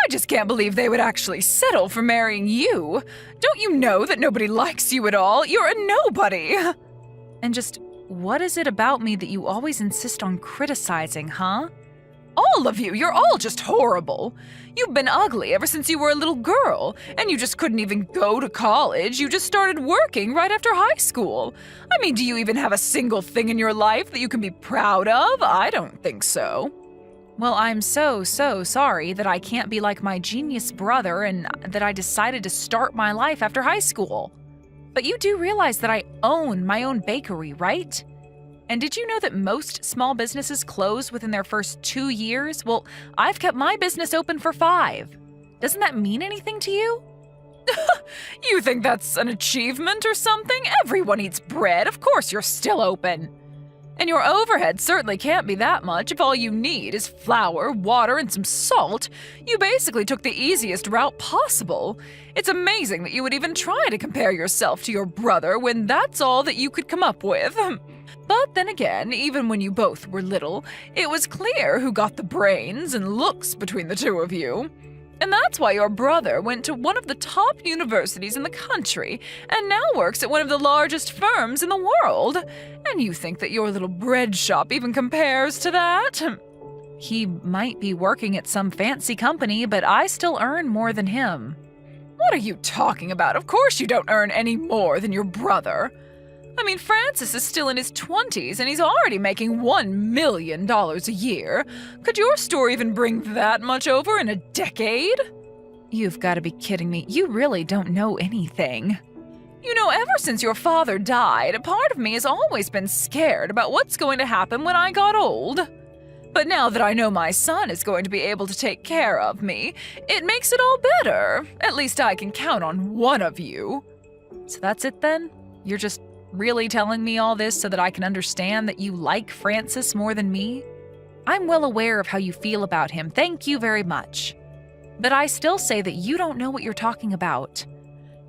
just can't believe they would actually settle for marrying you. Don't you know that nobody likes you at all? You're a nobody. And just, what is it about me that you always insist on criticizing, huh? All of you, you're all just horrible. You've been ugly ever since you were a little girl, and you just couldn't even go to college. You just started working right after high school. I mean, do you even have a single thing in your life that you can be proud of? I don't think so. Well, I'm so sorry that I can't be like my genius brother and that I decided to start my life after high school. But you do realize that I own my own bakery, right? And did you know that most small businesses close within their first 2 years? Well, I've kept my business open for 5. Doesn't that mean anything to you? You think that's an achievement or something? Everyone eats bread. Of course you're still open. And your overhead certainly can't be that much if all you need is flour, water, and some salt. You basically took the easiest route possible. It's amazing that you would even try to compare yourself to your brother when that's all that you could come up with. But then again, even when you both were little, it was clear who got the brains and looks between the two of you. And that's why your brother went to one of the top universities in the country and now works at one of the largest firms in the world. And you think that your little bread shop even compares to that? He might be working at some fancy company, but I still earn more than him. What are you talking about? Of course you don't earn any more than your brother. I mean, Francis is still in his 20s and he's already making $1 million a year. Could your store even bring that much over in a decade? You've got to be kidding me. You really don't know anything. You know, ever since your father died, a part of me has always been scared about what's going to happen when I got old. But now that I know my son is going to be able to take care of me, it makes it all better. At least I can count on one of you. So that's it then? You're just really telling me all this so that I can understand that you like Francis more than me? I'm well aware of how you feel about him, thank you very much. But I still say that you don't know what you're talking about.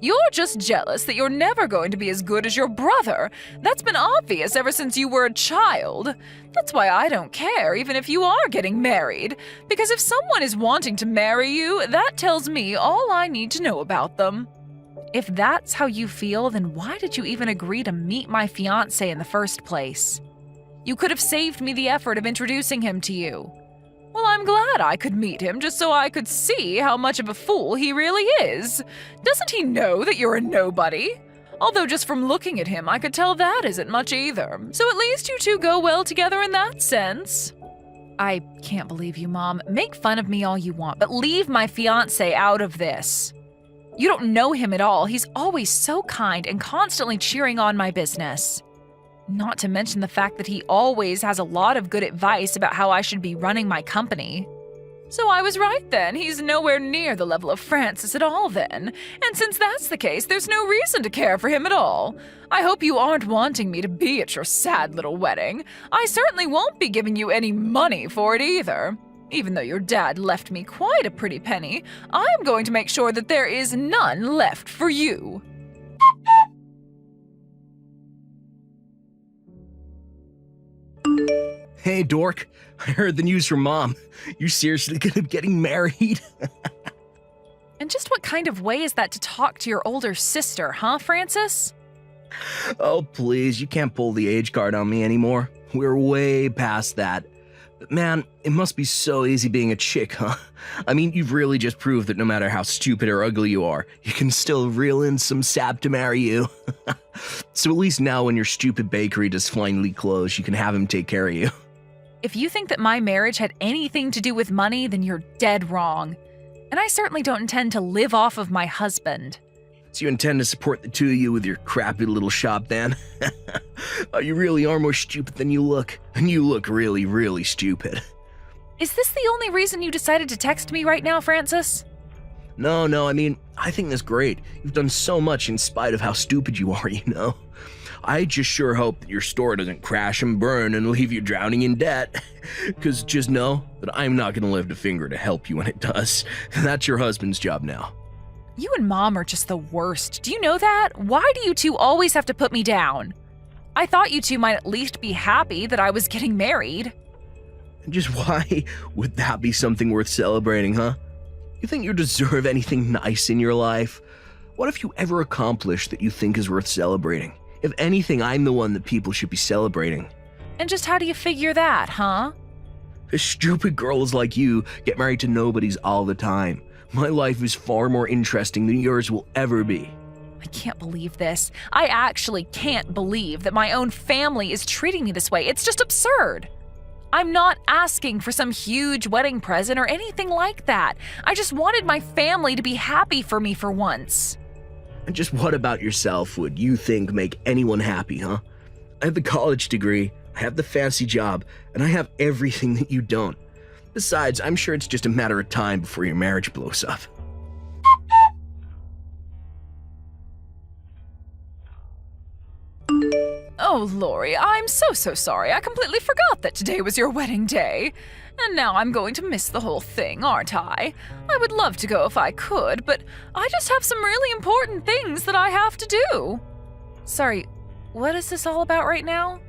You're just jealous that you're never going to be as good as your brother. That's been obvious ever since you were a child. That's why I don't care, even if you are getting married. Because if someone is wanting to marry you, that tells me all I need to know about them. If that's how you feel, then why did you even agree to meet my fiancé in the first place? You could have saved me the effort of introducing him to you. Well, I'm glad I could meet him just so I could see how much of a fool he really is. Doesn't he know that you're a nobody? Although just from looking at him, I could tell that isn't much either. So at least you two go well together in that sense. I can't believe you, Mom. Make fun of me all you want, but leave my fiancé out of this. You don't know him at all. He's always so kind and constantly cheering on my business. Not to mention the fact that he always has a lot of good advice about how I should be running my company. So I was right then. He's nowhere near the level of Francis at all then. And since that's the case, there's no reason to care for him at all. I hope you aren't wanting me to be at your sad little wedding. I certainly won't be giving you any money for it either. Even though your dad left me quite a pretty penny, I'm going to make sure that there is none left for you. Hey, dork. I heard the news from Mom. You seriously gonna be getting married? And just what kind of way is that to talk to your older sister, huh, Francis? Oh, please, you can't pull the age card on me anymore. We're way past that. But man, it must be so easy being a chick, huh? I mean, you've really just proved that no matter how stupid or ugly you are, you can still reel in some sap to marry you. So at least now when your stupid bakery does finally close, you can have him take care of you. If you think that my marriage had anything to do with money, then you're dead wrong. And I certainly don't intend to live off of my husband. So you intend to support the two of you with your crappy little shop then? Oh, you really are more stupid than you look. And you look really, really stupid. Is this the only reason you decided to text me right now, Francis? No, I mean, I think that's great. You've done so much in spite of how stupid you are, you know? I just sure hope that your store doesn't crash and burn and leave you drowning in debt. Because just know that I'm not going to lift a finger to help you when it does. That's your husband's job now. You and Mom are just the worst. Do you know that? Why do you two always have to put me down? I thought you two might at least be happy that I was getting married. Just why would that be something worth celebrating, huh? You think you deserve anything nice in your life? What have you ever accomplished that you think is worth celebrating? If anything, I'm the one that people should be celebrating. And just how do you figure that, huh? Stupid girls like you get married to nobodies all the time. My life is far more interesting than yours will ever be. I can't believe this. I actually can't believe that my own family is treating me this way. It's just absurd. I'm not asking for some huge wedding present or anything like that. I just wanted my family to be happy for me for once. And just what about yourself would you think make anyone happy, huh? I have the college degree, I have the fancy job, and I have everything that you don't. Besides, I'm sure it's just a matter of time before your marriage blows up. Oh, Lori, I'm so sorry. I completely forgot that today was your wedding day. And now I'm going to miss the whole thing, aren't I? I would love to go if I could, but I just have some really important things that I have to do. Sorry, what is this all about right now?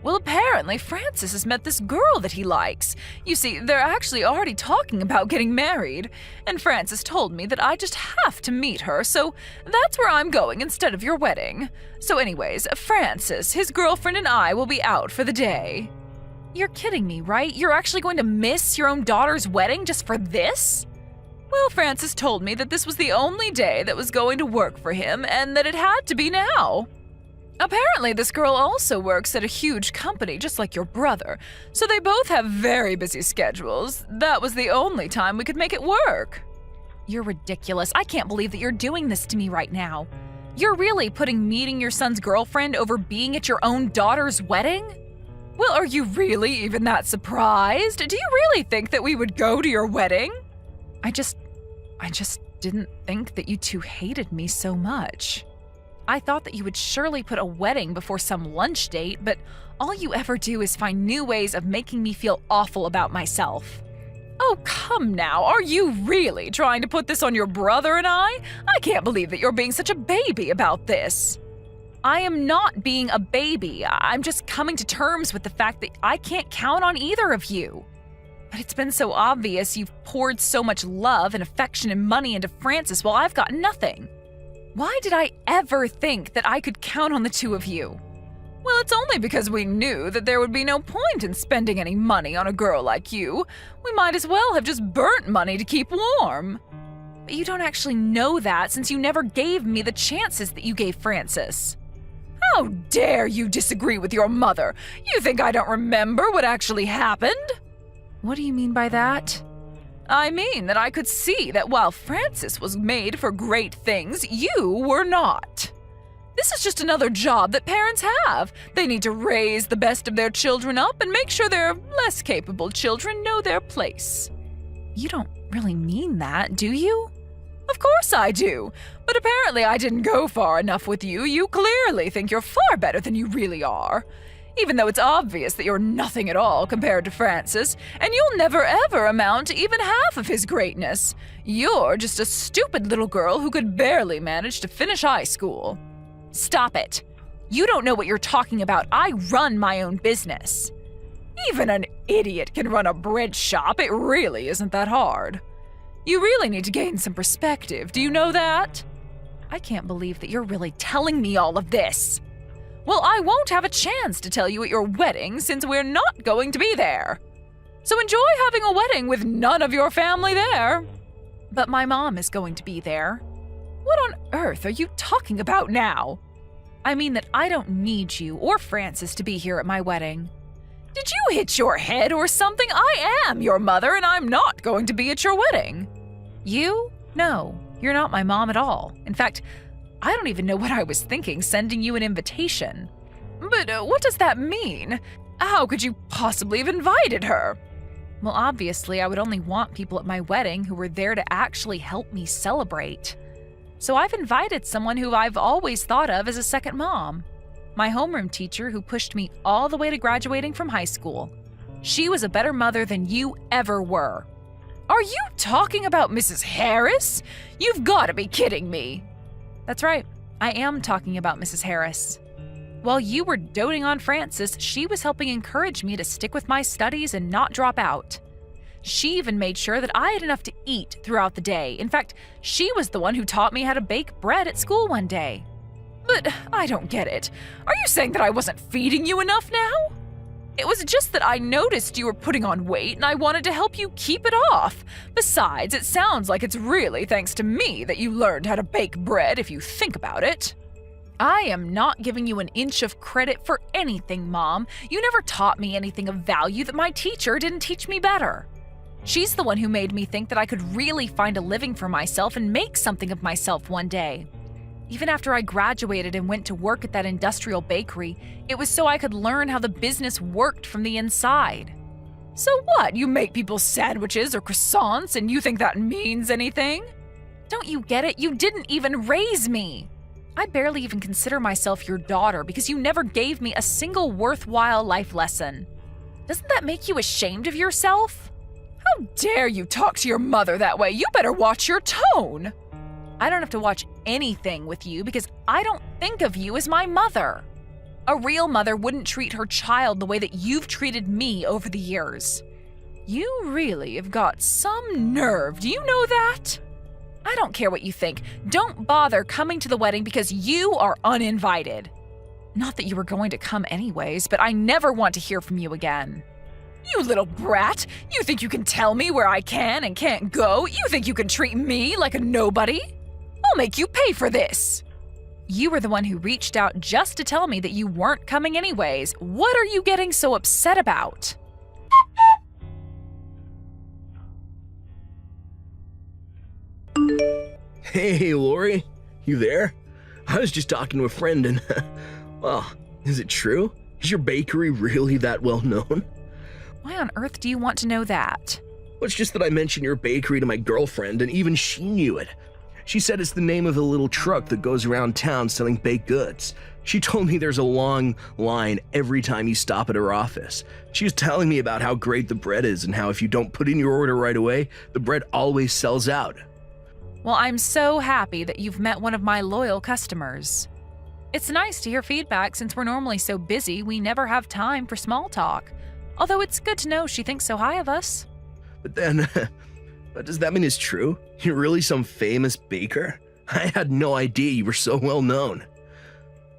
Well, apparently Francis has met this girl that he likes. You see, they're actually already talking about getting married, and Francis told me that I just have to meet her, so that's where I'm going instead of your wedding. So anyways, Francis, his girlfriend, and I will be out for the day. You're kidding me, right? You're actually going to miss your own daughter's wedding just for this? Well, Francis told me that this was the only day that was going to work for him, and that it had to be now. Apparently, this girl also works at a huge company, just like your brother, so they both have very busy schedules. That was the only time we could make it work. You're ridiculous. I can't believe that you're doing this to me right now. You're really putting meeting your son's girlfriend over being at your own daughter's wedding? Well, are you really even that surprised? Do you really think that we would go to your wedding? I just didn't think that you two hated me so much. I thought that you would surely put a wedding before some lunch date, but all you ever do is find new ways of making me feel awful about myself. Oh, come now, are you really trying to put this on your brother and I? I can't believe that you're being such a baby about this. I am not being a baby. I'm just coming to terms with the fact that I can't count on either of you. But it's been so obvious you've poured so much love and affection and money into Francis while I've got nothing. Why did I ever think that I could count on the two of you? Well, it's only because we knew that there would be no point in spending any money on a girl like you. We might as well have just burnt money to keep warm. But you don't actually know that since you never gave me the chances that you gave Francis. How dare you disagree with your mother? You think I don't remember what actually happened? What do you mean by that? I mean that I could see that while Francis was made for great things, you were not. This is just another job that parents have. They need to raise the best of their children up and make sure their less capable children know their place. You don't really mean that, do you? Of course I do. But apparently I didn't go far enough with you. You clearly think you're far better than you really are. Even though it's obvious that you're nothing at all compared to Francis, and you'll never ever amount to even half of his greatness. You're just a stupid little girl who could barely manage to finish high school. Stop it. You don't know what you're talking about. I run my own business. Even an idiot can run a bread shop. It really isn't that hard. You really need to gain some perspective. Do you know that? I can't believe that you're really telling me all of this. Well, I won't have a chance to tell you at your wedding since we're not going to be there. So enjoy having a wedding with none of your family there. But my mom is going to be there. What on earth are you talking about now? I mean that I don't need you or Francis to be here at my wedding. Did you hit your head or something? I am your mother and I'm not going to be at your wedding. You? No, you're not my mom at all. In fact, I don't even know what I was thinking sending you an invitation. But what does that mean? How could you possibly have invited her? Well, obviously, I would only want people at my wedding who were there to actually help me celebrate. So I've invited someone who I've always thought of as a second mom. My homeroom teacher who pushed me all the way to graduating from high school. She was a better mother than you ever were. Are you talking about Mrs. Harris? You've got to be kidding me. That's right, I am talking about Mrs. Harris. While you were doting on Francis, she was helping encourage me to stick with my studies and not drop out. She even made sure that I had enough to eat throughout the day. In fact, she was the one who taught me how to bake bread at school one day. But I don't get it. Are you saying that I wasn't feeding you enough now? It was just that I noticed you were putting on weight and I wanted to help you keep it off. Besides, it sounds like it's really thanks to me that you learned how to bake bread if you think about it. I am not giving you an inch of credit for anything, Mom. You never taught me anything of value that my teacher didn't teach me better. She's the one who made me think that I could really find a living for myself and make something of myself one day. Even after I graduated and went to work at that industrial bakery, it was so I could learn how the business worked from the inside. So what? You make people sandwiches or croissants and you think that means anything? Don't you get it? You didn't even raise me. I barely even consider myself your daughter because you never gave me a single worthwhile life lesson. Doesn't that make you ashamed of yourself? How dare you talk to your mother that way? You better watch your tone. I don't have to watch anything with you because I don't think of you as my mother. A real mother wouldn't treat her child the way that you've treated me over the years. You really have got some nerve, do you know that? I don't care what you think. Don't bother coming to the wedding because you are uninvited. Not that you were going to come anyways, but I never want to hear from you again. You little brat! You think you can tell me where I can and can't go? You think you can treat me like a nobody? I'll make you pay for this! You were the one who reached out just to tell me that you weren't coming anyways. What are you getting so upset about? Hey, Lori, you there? I was just talking to a friend and, well, is it true? Is your bakery really that well known? Why on earth do you want to know that? Well, it's just that I mentioned your bakery to my girlfriend and even she knew it. She said it's the name of a little truck that goes around town selling baked goods. She told me there's a long line every time you stop at her office. She was telling me about how great the bread is and how if you don't put in your order right away, the bread always sells out. Well, I'm so happy that you've met one of my loyal customers. It's nice to hear feedback since we're normally so busy we never have time for small talk. Although it's good to know she thinks so high of us. But then, does that mean it's true? You're really some famous baker? I had no idea you were so well known.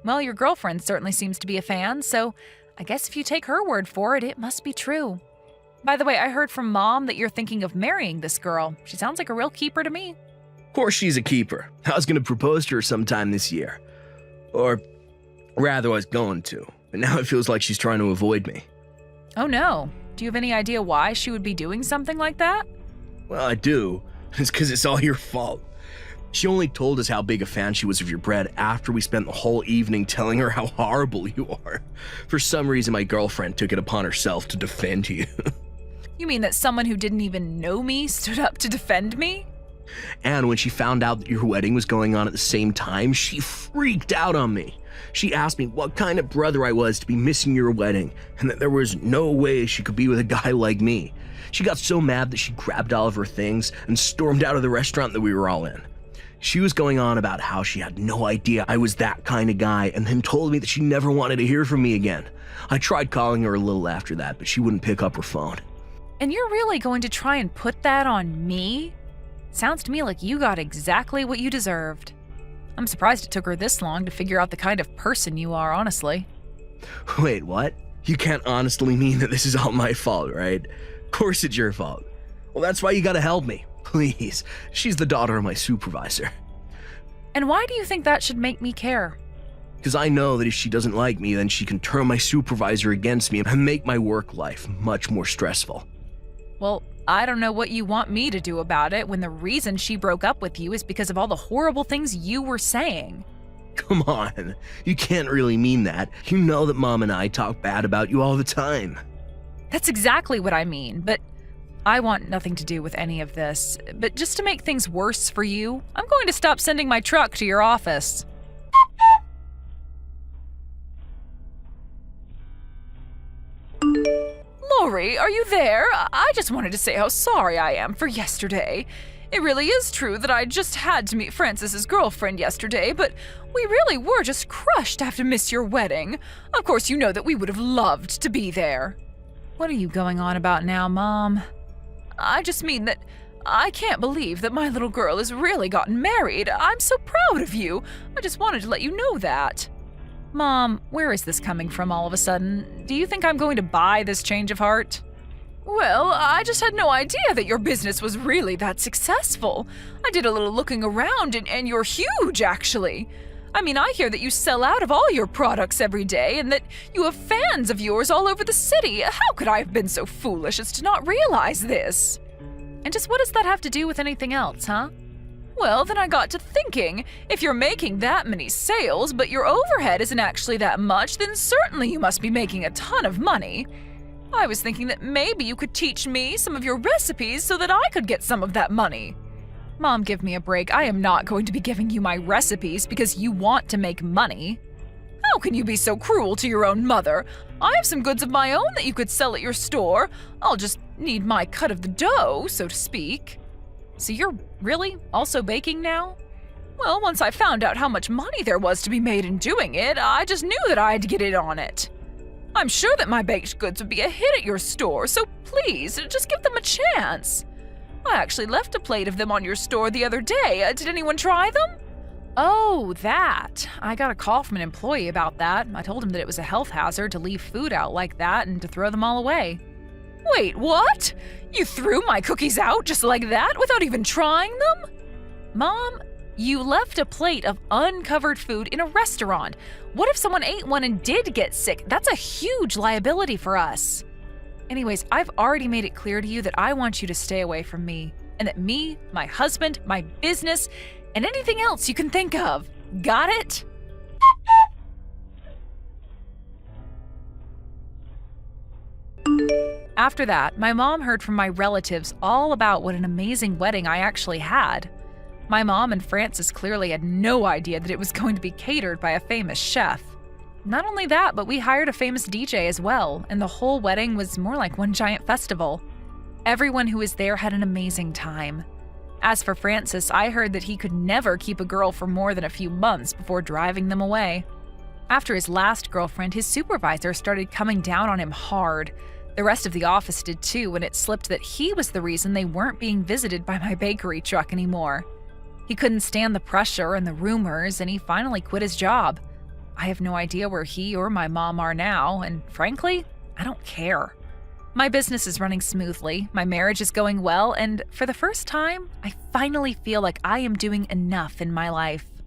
Well, your girlfriend certainly seems to be a fan, so I guess if you take her word for it, it must be true. By the way, I heard from Mom that you're thinking of marrying this girl. She sounds like a real keeper to me. Of course she's a keeper. I was going to propose to her sometime this year. Or rather, I was going to. But now it feels like she's trying to avoid me. Oh no. Do you have any idea why she would be doing something like that? Well, I do. It's because it's all your fault. She only told us how big a fan she was of your bread after we spent the whole evening telling her how horrible you are. For some reason, my girlfriend took it upon herself to defend you. You mean that someone who didn't even know me stood up to defend me? And when she found out that your wedding was going on at the same time, she freaked out on me. She asked me what kind of brother I was to be missing your wedding, and that there was no way she could be with a guy like me. She got so mad that she grabbed all of her things and stormed out of the restaurant that we were all in. She was going on about how she had no idea I was that kind of guy, and then told me that she never wanted to hear from me again. I tried calling her a little after that, but she wouldn't pick up her phone. And you're really going to try and put that on me? Sounds to me like you got exactly what you deserved. I'm surprised it took her this long to figure out the kind of person you are, honestly. Wait, what? You can't honestly mean that this is all my fault, right? Of course it's your fault. Well, that's why you gotta help me. Please. She's the daughter of my supervisor. And why do you think that should make me care? Because I know that if she doesn't like me, then she can turn my supervisor against me and make my work life much more stressful. Well, I don't know what you want me to do about it when the reason she broke up with you is because of all the horrible things you were saying. Come on, you can't really mean that. You know that Mom and I talk bad about you all the time. That's exactly what I mean, but I want nothing to do with any of this. But just to make things worse for you, I'm going to stop sending my truck to your office. Lori, are you there? I just wanted to say how sorry I am for yesterday. It really is true that I just had to meet Francis's girlfriend yesterday, but we really were just crushed to have to miss your wedding. Of course, you know that we would have loved to be there. What are you going on about now, Mom? I just mean that I can't believe that my little girl has really gotten married. I'm so proud of you. I just wanted to let you know that. Mom, where is this coming from all of a sudden? Do you think I'm going to buy this change of heart? Well, I just had no idea that your business was really that successful. I did a little looking around and you're huge, actually. I mean, I hear that you sell out of all your products every day and that you have fans of yours all over the city. How could I have been so foolish as to not realize this? And just what does that have to do with anything else, huh? Well, then I got to thinking, if you're making that many sales, but your overhead isn't actually that much, then certainly you must be making a ton of money. I was thinking that maybe you could teach me some of your recipes so that I could get some of that money. Mom, give me a break. I am not going to be giving you my recipes because you want to make money. How can you be so cruel to your own mother? I have some goods of my own that you could sell at your store. I'll just need my cut of the dough, so to speak. So you're really also baking now? Well, once I found out how much money there was to be made in doing it, I just knew that I had to get in on it. I'm sure that my baked goods would be a hit at your store, so please, just give them a chance. I actually left a plate of them on your store the other day. Did anyone try them? Oh, that. I got a call from an employee about that. I told him that it was a health hazard to leave food out like that and to throw them all away. Wait, what? You threw my cookies out just like that without even trying them? Mom, you left a plate of uncovered food in a restaurant. What if someone ate one and did get sick? That's a huge liability for us. Anyways, I've already made it clear to you that I want you to stay away from me, and that me, my husband, my business, and anything else you can think of. Got it? After that, my mom heard from my relatives all about what an amazing wedding I actually had. My mom and Francis clearly had no idea that it was going to be catered by a famous chef. Not only that, but we hired a famous DJ as well, and the whole wedding was more like one giant festival. Everyone who was there had an amazing time. As for Francis, I heard that he could never keep a girl for more than a few months before driving them away. After his last girlfriend, his supervisor started coming down on him hard. The rest of the office did too, and it slipped that he was the reason they weren't being visited by my bakery truck anymore. He couldn't stand the pressure and the rumors, and he finally quit his job. I have no idea where he or my mom are now, and frankly, I don't care. My business is running smoothly, my marriage is going well, and for the first time, I finally feel like I am doing enough in my life.